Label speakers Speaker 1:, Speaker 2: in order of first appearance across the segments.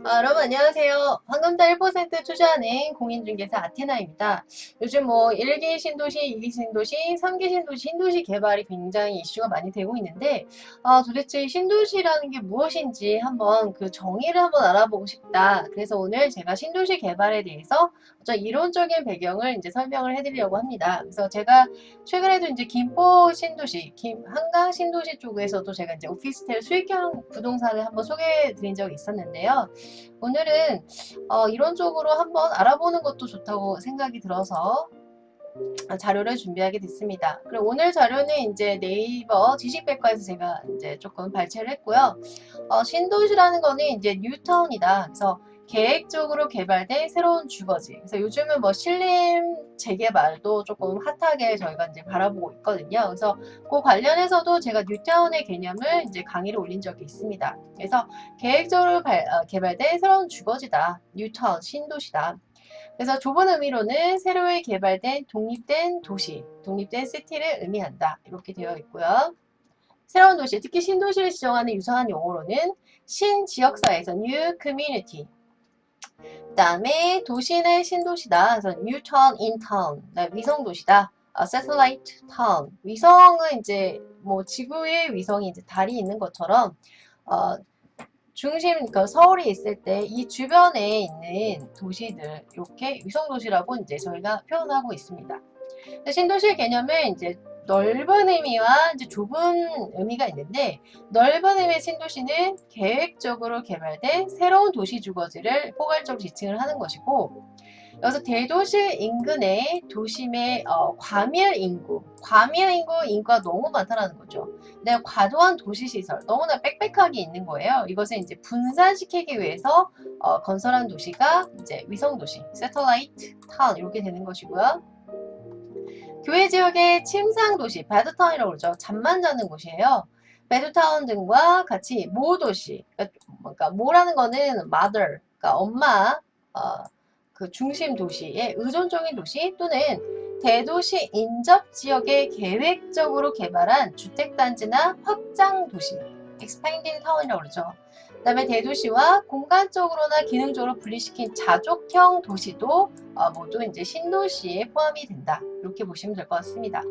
Speaker 1: 여러분 안녕하세요. 황금달 1% 투자은행 공인중개사 아테나입니다. 요즘 뭐 1기 신도시, 2기 신도시, 3기 신도시, 신도시 개발이 굉장히 이슈가 많이 되고 있는데 도대체 신도시라는 게 무엇인지 한번 그 정의를 한번 알아보고 싶다. 그래서 오늘 제가 신도시 개발에 대해서 좀 이론적인 배경을 이제 설명을 해드리려고 합니다. 그래서 제가 최근에도 이제 김포 신도시, 한강 신도시 쪽에서도 제가 이제 오피스텔 수익형 부동산을 한번 소개해 드린 적이 있었는데요. 오늘은 이론적으로 한번 알아보는 것도 좋다고 생각이 들어서 자료를 준비하게 됐습니다. 그리고 오늘 자료는 이제 네이버 지식백과에서 제가 이제 조금 발췌를 했고요. 신도시라는 거는 이제 뉴타운이다. 그래서 계획적으로 개발된 새로운 주거지. 그래서 요즘은 뭐 신림 재개발도 조금 핫하게 저희가 이제 바라보고 있거든요. 그래서 그 관련해서도 제가 뉴타운의 개념을 이제 강의를 올린 적이 있습니다. 그래서 계획적으로 개발된 새로운 주거지다. 뉴타운, 신도시다. 그래서 좁은 의미로는 새로이 개발된 독립된 도시, 독립된 시티를 의미한다. 이렇게 되어 있고요. 새로운 도시, 특히 신도시를 지정하는 유사한 용어로는 신지역사에서 new community, 그 다음에 도시는 신도시다. 그래서 new town in town, 위성도시다. satellite town, 위성은 이제 뭐 지구의 위성이 이제 달이 있는 것처럼 어, 중심, 그 서울이 있을 때 이 주변에 있는 도시들, 이렇게 위성도시라고 이제 저희가 표현하고 있습니다. 신도시 개념은 이제 넓은 의미와 이제 좁은 의미가 있는데, 넓은 의미의 신도시는 계획적으로 개발된 새로운 도시 주거지를 포괄적으로 지칭을 하는 것이고, 여기서 대도시 인근의 도심의 과밀 인구가 너무 많다는 거죠. 근데 과도한 도시시설, 너무나 빽빽하게 있는 거예요. 이것을 이제 분산시키기 위해서 건설한 도시가 이제 위성도시, 세터라이트 타운 이렇게 되는 것이고요. 교외 지역의 침상도시, 배드타운이라고 그러죠. 잠만 자는 곳이에요. 배드타운 등과 같이 모도시, 그러니까 모라는 거는 mother, 그러니까 엄마, 어, 그 중심 도시의 의존적인 도시 또는 대도시 인접 지역에 계획적으로 개발한 주택단지나 확장 도시, expanding town이라고 그러죠. 그 다음에 대도시와 공간적으로나 기능적으로 분리시킨 자족형 도시도 모두 이제 신도시에 포함이 된다. 이렇게 보시면 될 것 같습니다.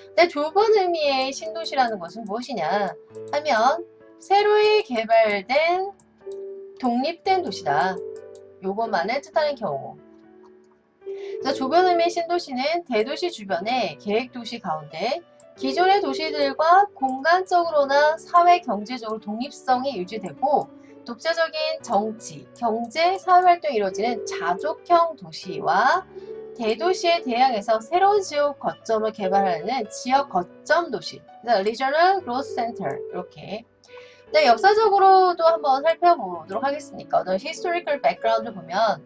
Speaker 1: 근데 좁은 의미의 신도시라는 것은 무엇이냐 하면 새로이 개발된 독립된 도시다. 요것만을 뜻하는 경우. 그래서 좁은 의미의 신도시는 대도시 주변의 계획도시 가운데 기존의 도시들과 공간적으로나 사회 경제적으로 독립성이 유지되고 독자적인 정치, 경제, 사회활동이 이루어지는 자족형 도시와 대도시에 대항해서 새로운 지역 거점을 개발하는 지역 거점 도시, Regional Growth Center 이렇게. 네, 역사적으로도 한번 살펴보도록 하겠습니다. 히스토리컬 백그라운드 보면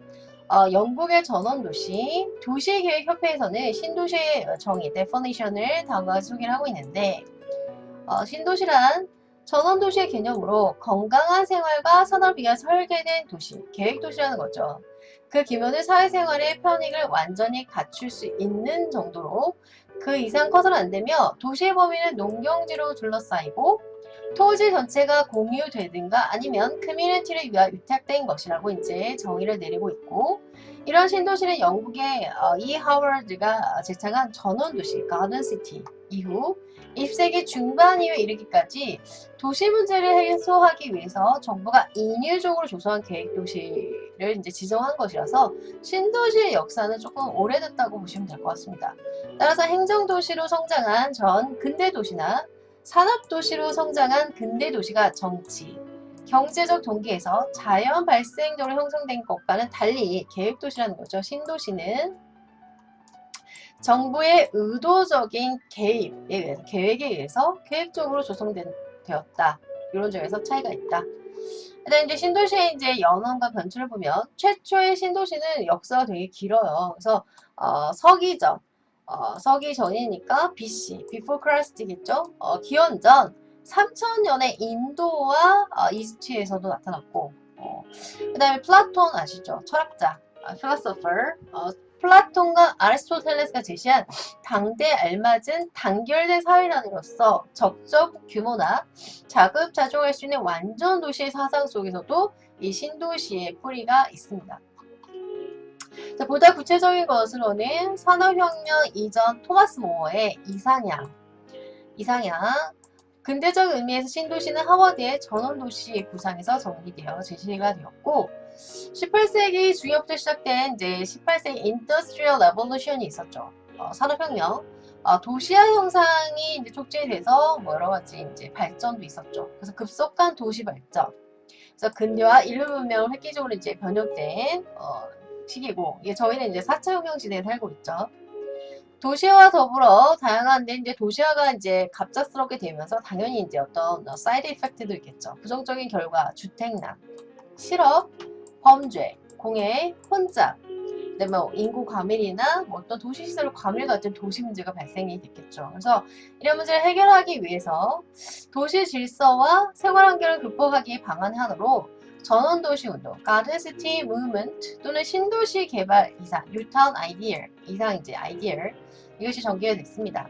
Speaker 1: 영국의 전원도시 도시계획협회에서는 신도시의 정의, definition을 다음과 같이 소개를 하고 있는데 신도시란 전원도시의 개념으로 건강한 생활과 산업위가 설계된 도시, 계획도시라는 거죠. 그 규모는 사회생활의 편익을 완전히 갖출 수 있는 정도로 그 이상 커서는 안 되며 도시의 범위는 농경지로 둘러싸이고 토지 전체가 공유되든가 아니면 커뮤니티를 위하여 위탁된 것이라고 이제 정의를 내리고 있고 이런 신도시는 영국의 이 하워드가 제창한 전원도시 가든시티 이후 20세기 중반 이후에 이르기까지 도시 문제를 해소하기 위해서 정부가 인위적으로 조성한 계획도시를 이제 지정한 것이라서 신도시의 역사는 조금 오래됐다고 보시면 될 것 같습니다. 따라서 행정도시로 성장한 전 근대도시나 산업도시로 성장한 근대도시가 정치, 경제적 동기에서 자연 발생적으로 형성된 것과는 달리 계획도시라는 거죠. 신도시는 정부의 의도적인 개입에 의해서, 계획에 의해서 계획적으로 조성되었다. 이런 점에서 차이가 있다. 근데 이제 신도시의 이제 연원과 변주를 보면 최초의 신도시는 역사가 되게 길어요. 그래서 서기전, 서기전이니까 BC, Before Christ겠죠. 기원전 3000년에 인도와 이집트에서도 나타났고 그 다음에 플라톤 아시죠? 철학자, philosopher, 플라톤과 아리스토텔레스가 제시한 당대에 알맞은 단결된 사회단위로서 적정 규모나 자급자족할 수 있는 완전 도시의 사상 속에서도 이 신도시의 뿌리가 있습니다. 자, 보다 구체적인 것으로는 산업혁명 이전 토마스 모어의 이상향, 근대적 의미에서 신도시는 하워드의 전원도시 구상에서 정리되어 제시가 되었고, 18세기 중엽부터 시작된 이제 18세기 인더스트리얼 레볼루션이 있었죠. 산업혁명, 도시화 형상이 이제 촉진이 돼서 뭐 여러 가지 이제 발전도 있었죠. 그래서 급속한 도시 발전. 그래서 근대화 인류 문명을 획기적으로 이제 변혁된 시기고, 이게 저희는 이제 4차 혁명 시대에 살고 있죠. 도시화와 더불어 다양한데 이제 도시화가 이제 갑작스럽게 되면서 당연히 이제 어떤 사이드 이펙트도 있겠죠. 부정적인 결과, 주택난, 실업, 범죄, 공해, 혼잡, 그다음에 뭐 인구 과밀이나 뭐 어떤 도시시설 과밀 같은 도시 문제가 발생이 됐겠죠. 그래서 이런 문제를 해결하기 위해서 도시 질서와 생활 환경을 극복하기 방안 하나로 전원도시 운동, Garden City Movement 또는 신도시 개발 이상, 뉴타운 아이디어, 이것이 전개가 됐습니다.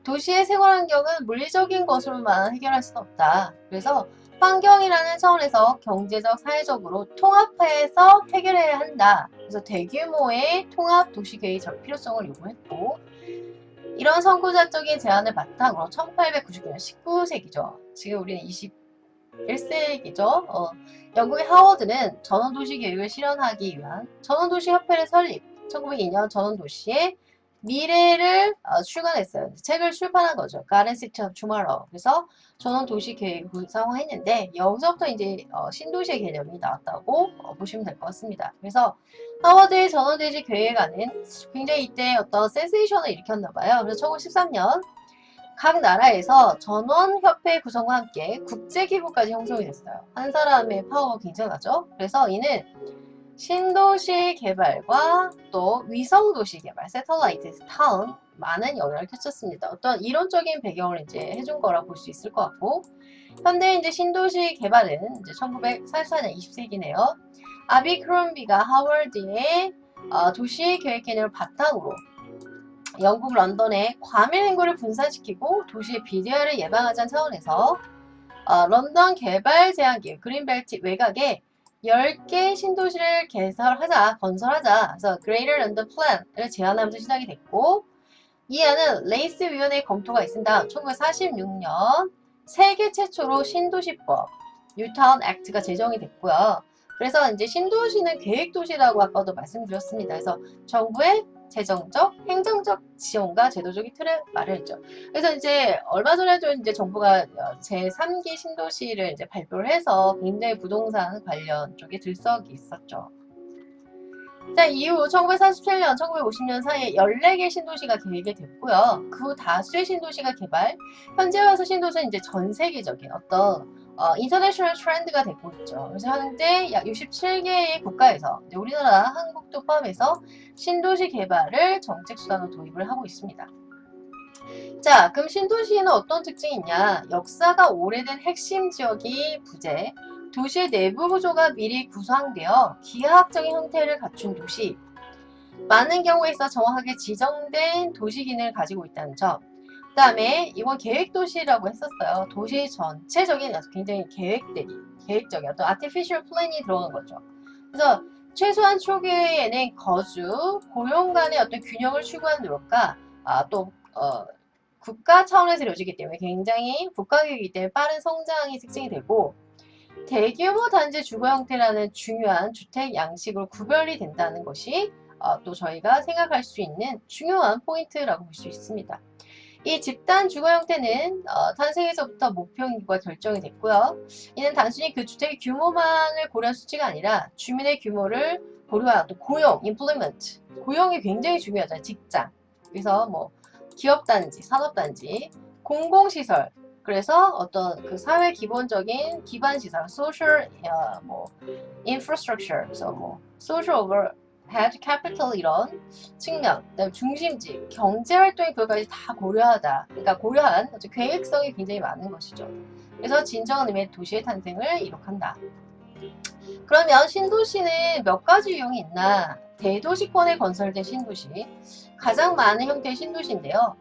Speaker 1: 도시의 생활 환경은 물리적인 것으로만 해결할 수는 없다. 그래서 환경이라는 차원에서 경제적, 사회적으로 통합해서 해결해야 한다. 그래서 대규모의 통합 도시계획 필요성을 요구했고, 이런 선구자적인 제안을 바탕으로 1899년 19세기죠. 지금 우리는 21세기죠. 영국의 하워드는 전원도시 계획을 실현하기 위한 전원도시협회를 설립, 1902년 전원도시의 미래를 출간했어요. 책을 출판한 거죠. Garden City of Tomorrow. 그래서 전원도시 계획을 구상했는데 여기서부터 이제 신도시의 개념이 나왔다고 보시면 될 것 같습니다. 그래서 하워드의 전원도시 계획안은 굉장히 이때 어떤 센세이션을 일으켰나 봐요. 그래서 1913년 각 나라에서 전원협회 구성과 함께 국제기구까지 형성이 됐어요. 한 사람의 파워가 굉장하죠. 그래서 이는 신도시 개발과 또 위성도시 개발, 세터라이트 타운 많은 영향을 끼쳤습니다. 어떤 이론적인 배경을 이제 해준 거라 볼 수 있을 것 같고, 현대 이제 신도시 개발은 이제 1944년 20세기네요. 아비크롬비가 하워드의 도시 계획 개념을 바탕으로 영국 런던의 과밀 인구를 분산시키고 도시의 비대화를 예방하자는 차원에서 런던 개발 제한기획 그린벨트 외곽에 10개 신도시를 건설하자. 그래서 Greater London Plan을 제안하면서 시작이 됐고, 이 안은 레이스 위원회의 검토가 있은 다음 1946년 세계 최초로 신도시법 뉴타운 액트가 제정이 됐고요. 그래서 이제 신도시는 계획도시라고 아까도 말씀드렸습니다. 그래서 정부의 재정적, 행정적 지원과 제도적인 틀을 마련했죠. 그래서 이제 얼마 전에도 이제 정부가 제3기 신도시를 이제 발표를 해서 굉장히 부동산 관련 쪽에 들썩이 있었죠. 자, 이후 1947년, 1950년 사이에 14개 신도시가 계획이 됐고요. 그 후 다수의 신도시가 개발, 현재 와서 신도시는 이제 전 세계적인 어떤 인터내셔널 트렌드가 되고 있죠. 그래서 현재 약 67개의 국가에서 우리나라, 한국도 포함해서 신도시 개발을 정책 수단으로 도입을 하고 있습니다. 자, 그럼 신도시에는 어떤 특징이 있냐? 역사가 오래된 핵심 지역이 부재, 도시의 내부 구조가 미리 구성되어 기하학적인 형태를 갖춘 도시, 많은 경우에 있어 정확하게 지정된 도시 기능을 가지고 있다는 점. 그 다음에 이건 계획도시라고 했었어요. 도시 전체적인 굉장히 계획적인 어떤 artificial plan이 들어간 거죠. 그래서 최소한 초기에는 거주, 고용 간의 어떤 균형을 추구하는 노력과 국가 차원에서 이루어지기 때문에 굉장히 국가기이기 때문에 빠른 성장이 특징이 되고, 대규모 단지 주거 형태라는 중요한 주택 양식으로 구별이 된다는 것이 또 저희가 생각할 수 있는 중요한 포인트라고 볼 수 있습니다. 이 집단 주거 형태는 탄생에서부터 목표 인구가 결정이 됐고요. 이는 단순히 그 주택의 규모만을 고려한 수치가 아니라 주민의 규모를 고려한 또 고용, employment, 고용이 굉장히 중요하잖아요. 직장. 그래서 뭐 기업단지, 산업단지, 공공시설, 그래서 어떤 그 사회 기본적인 기반시설, social infrastructure, 그래서 뭐 social overhead capital 이런 측면, 그다음에 중심지, 경제활동의 그것까지 다 고려하다. 그러니까 고려한 계획성이 굉장히 많은 것이죠. 그래서 진정한 의미의 도시의 탄생을 이룩한다. 그러면 신도시는 몇 가지 유형이 있나? 대도시권에 건설된 신도시, 가장 많은 형태의 신도시인데요.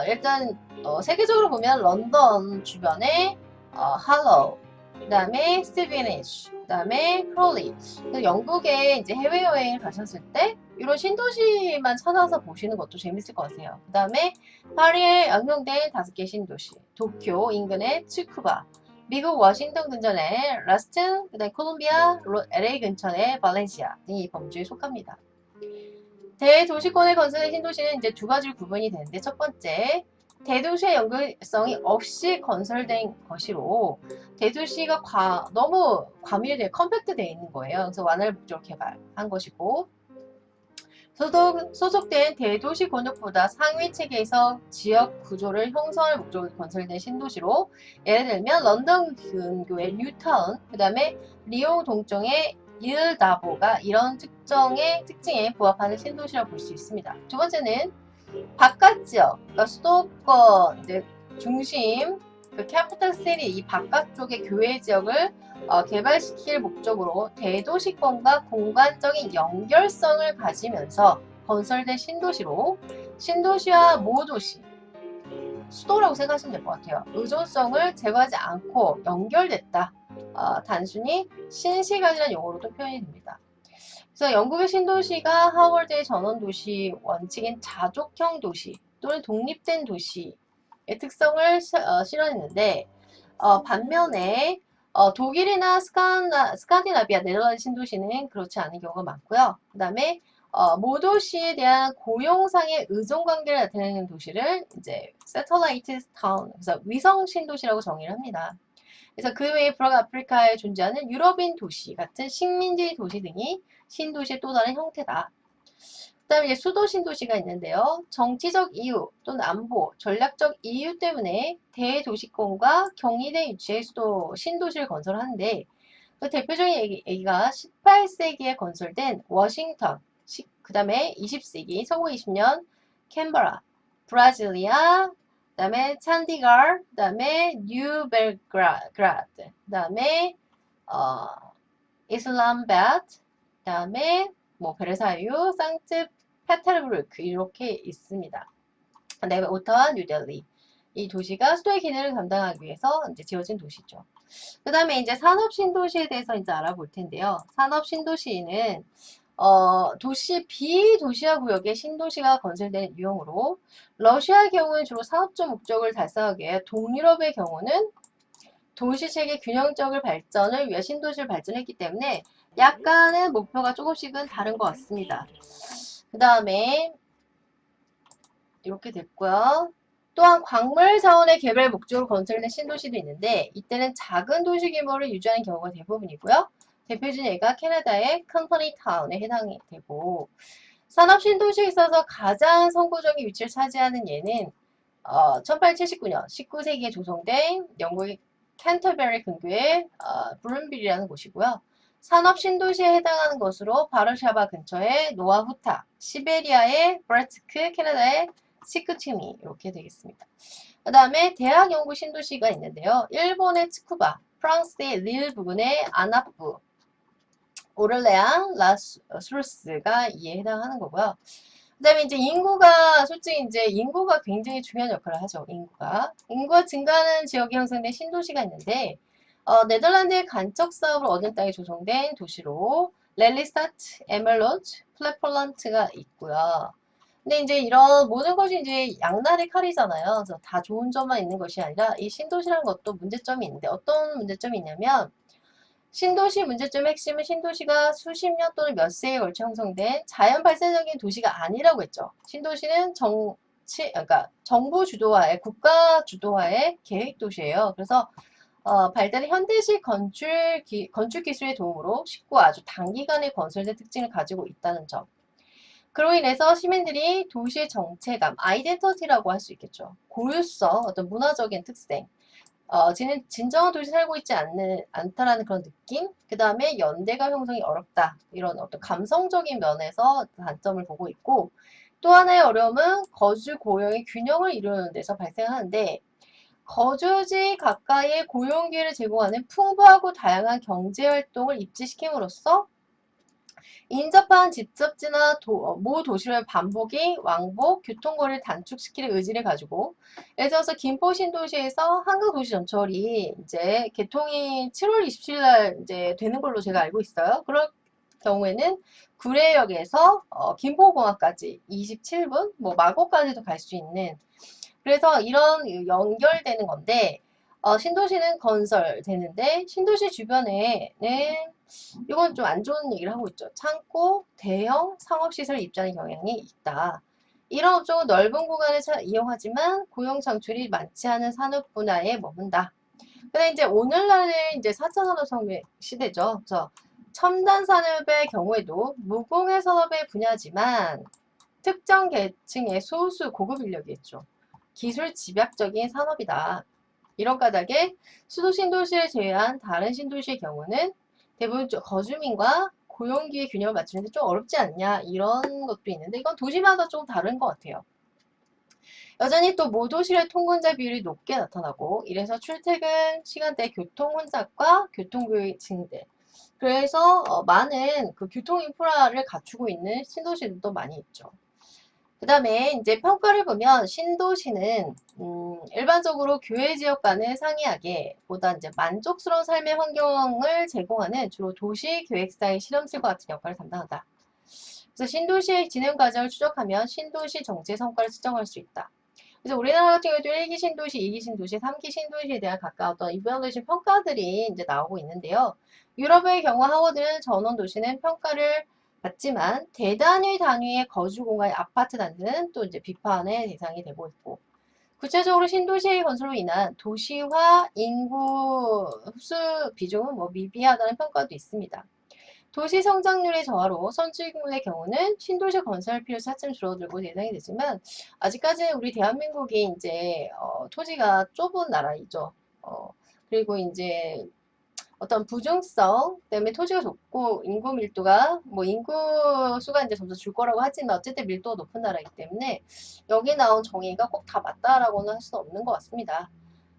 Speaker 1: 일단 세계적으로 보면 런던 주변에 할로우, 그 다음에 스티비니지, 그 다음에 크롤리. 영국에 이제 해외여행을 가셨을 때 이런 신도시만 찾아서 보시는 것도 재밌을 것 같아요. 그 다음에 파리에 응용된 5개 신도시, 도쿄 인근의 츠쿠바, 미국 워싱턴 근처의 라스튼, 그다음 콜롬비아, LA 근처의 발렌시아 등이 이 범주에 속합니다. 대도시권의 건설의 신도시는 이제 두 가지로 구분이 되는데, 첫 번째, 대도시의 연결성이 없이 건설된 것이로 대도시가 너무 과밀돼 컴팩트되어 있는 거예요. 그래서 완화를 목적으로 개발한 것이고, 소속된 대도시 권역보다 상위 체계에서 지역 구조를 형성할 목적으로 건설된 신도시로, 예를 들면 런던 근교의 뉴타운, 그 다음에 리옹 동쪽의 일다보가 이런 특징에 부합하는 신도시라고 볼 수 있습니다. 두 번째는 바깥 지역, 그러니까 수도권 중심, 그 캐피탈 시티 이 바깥쪽의 교외 지역을 개발시킬 목적으로 대도시권과 공간적인 연결성을 가지면서 건설된 신도시로, 신도시와 모도시, 수도라고 생각하시면 될 것 같아요. 의존성을 제거하지 않고 연결됐다. 단순히 신시각이라는 용어로도 표현이 됩니다. 그래서 영국의 신도시가 하워드의 전원도시 원칙인 자족형 도시 또는 독립된 도시의 특성을 실현했는데, 반면에 독일이나 스칸디나비아, 네덜란드 신도시는 그렇지 않은 경우가 많고요. 그 다음에 모도시에 대한 고용상의 의존관계를 나타내는 도시를 이제 세터라이트 타운, 그래서 위성 신도시라고 정의를 합니다. 그래서 그 외에 북아프리카에 존재하는 유럽인 도시 같은 식민지 도시 등이 신도시의 또 다른 형태다. 그 다음에 수도 신도시가 있는데요. 정치적 이유 또는 안보, 전략적 이유 때문에 대도시권과 경희대 위치의 신도시를 건설하는데, 그 대표적인 얘기가 18세기에 건설된 워싱턴, 그 다음에 20세기, 1920년 캔버라, 브라질리아, 그 다음에 찬디가르, 그 다음에 뉴벨그라드, 그 다음에 이슬람바드, 그 다음에 베르사유, 상트페테르부르크 이렇게 있습니다. 그다음에 오타와 뉴델리, 이 도시가 수도의 기능을 감당하기 위해서 이제 지어진 도시죠. 그 다음에 이제 산업 신도시에 대해서 이제 알아볼 텐데요. 산업 신도시는 비도시화 구역의 신도시가 건설되는 유형으로, 러시아의 경우는 주로 산업적 목적을 달성하기 위해, 동유럽의 경우는 도시체계 균형적인 발전을 위해 신도시를 발전했기 때문에 약간의 목표가 조금씩은 다른 것 같습니다. 그 다음에 이렇게 됐고요. 또한 광물 자원의 개발 목적으로 건설된 신도시도 있는데, 이때는 작은 도시 규모를 유지하는 경우가 대부분이고요. 대표적인 예가 캐나다의 컴퍼니 타운에 해당이 되고, 산업 신도시에 있어서 가장 선구적인 위치를 차지하는 예는 1879년 19세기에 조성된 영국의 캔터베리 근교의 브룬빌이라는 곳이고요. 산업 신도시에 해당하는 것으로 바르샤바 근처의 노아후타, 시베리아의 브레츠크, 캐나다의 시크치미 이렇게 되겠습니다. 그 다음에 대학 연구 신도시가 있는데요. 일본의 츠쿠바, 프랑스의 릴 부근의 아나프, 오를레앙, 라스루스가 이에 해당하는 거고요. 그 다음에 이제 솔직히 이제 인구가 굉장히 중요한 역할을 하죠. 인구가 증가하는 지역이 형성된 신도시가 있는데, 네덜란드의 간척 사업을 얻은 땅에 조성된 도시로 렐리스타트, 에멜로트, 플레폴란트가 있고요. 근데 이제 이런 모든 것이 이제 양날의 칼이잖아요. 그래서 다 좋은 점만 있는 것이 아니라 이 신도시라는 것도 문제점이 있는데, 어떤 문제점이 있냐면, 신도시 문제점의 핵심은 신도시가 수십 년 또는 몇 세에 걸쳐 형성된 자연 발생적인 도시가 아니라고 했죠. 신도시는 그러니까 정부 주도하에, 국가 주도하에 계획 도시예요. 그래서 발달의 현대식 건축 기술의 도움으로 쉽고 아주 단기간에 건설된 특징을 가지고 있다는 점. 그로 인해서 시민들이 도시의 정체감, 아이덴티티라고 할 수 있겠죠. 고유성, 어떤 문화적인 특색, 진정한 도시에 살고 있지 않다라는 그런 느낌, 그 다음에 연대감 형성이 어렵다, 이런 어떤 감성적인 면에서 단점을 보고 있고, 또 하나의 어려움은 거주 고용의 균형을 이루는 데서 발생하는데, 거주지 가까이에 고용 기회를 제공하는 풍부하고 다양한 경제활동을 입지시킴으로써 인접한 집접지나 모 도시를 반복이 왕복 교통거리를 단축시키는 의지를 가지고 예를 들어서 김포 신도시에서 한강도시 전철이 이제 개통이 7월 27일 날 이제 되는 걸로 제가 알고 있어요. 그럴 경우에는 구례역에서 김포공항까지 27분, 뭐 마곡까지도 갈 수 있는 그래서 이런 연결되는 건데 신도시는 건설되는데 신도시 주변에는 이건 좀 안 좋은 얘기를 하고 있죠. 창고, 대형 상업시설 입자의 경향이 있다. 이런 업종은 넓은 구간을 이용하지만 고용 창출이 많지 않은 산업 분야에 머문다. 근데 이제 오늘날은 이제 4차 산업 시대죠. 그래서 첨단 산업의 경우에도 무공해 산업의 분야지만 특정 계층의 소수 고급 인력이겠죠. 기술 집약적인 산업이다. 이런 까닭에 수도 신도시를 제외한 다른 신도시의 경우는 대부분 거주민과 고용기회 균형을 맞추는데 좀 어렵지 않냐 이런 것도 있는데 이건 도시마다 좀 다른 것 같아요. 여전히 또 모도시의 통근자 비율이 높게 나타나고 이래서 출퇴근 시간대 교통 혼잡과 교통교육 증대 그래서 많은 그 교통 인프라를 갖추고 있는 신도시들도 많이 있죠. 그 다음에 이제 평가를 보면 신도시는 일반적으로 교외 지역과는 상이하게 보다 이제 만족스러운 삶의 환경을 제공하는 주로 도시 계획사의 실험실과 같은 역할을 담당한다. 그래서 신도시의 진행 과정을 추적하면 신도시 정체 성과를 측정할 수 있다. 그래서 우리나라 같은 경우에도 1기 신도시, 2기 신도시, 3기 신도시에 대한 각각 어떤 이밸루에이션 평가들이 이제 나오고 있는데요. 유럽의 경우 하워드 전원 도시는 평가를 받지만 대단위 단위의 거주 공간의 아파트 단지는 또 이제 비판의 대상이 되고 있고 구체적으로 신도시 건설로 인한 도시화 인구 흡수 비중은 뭐 미비하다는 평가도 있습니다. 도시 성장률의 저하로 선진국의 경우는 신도시 건설 필요 차츰 줄어들고 예상이 되지만 아직까지는 우리 대한민국이 이제 토지가 좁은 나라이죠. 그리고 이제 어떤 부중성 때문에 토지가 좁고 인구 밀도가 뭐 인구 수가 이제 점점 줄 거라고 하지만 어쨌든 밀도가 높은 나라이기 때문에 여기 나온 정의가 꼭 다 맞다라고는 할 수는 없는 것 같습니다.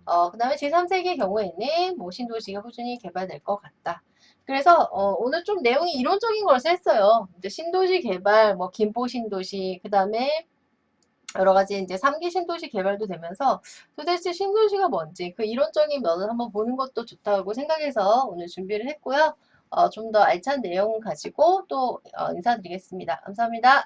Speaker 1: 그 다음에 제3세기의 경우에는 뭐 신도시가 꾸준히 개발될 것 같다. 그래서 오늘 좀 내용이 이론적인 걸 썼어요. 이제 신도시 개발, 뭐 김포 신도시, 그 다음에 여러 가지 이제 3기 신도시 개발도 되면서 도대체 신도시가 뭔지 그 이론적인 면을 한번 보는 것도 좋다고 생각해서 오늘 준비를 했고요. 좀 더 알찬 내용 가지고 또 인사드리겠습니다. 감사합니다.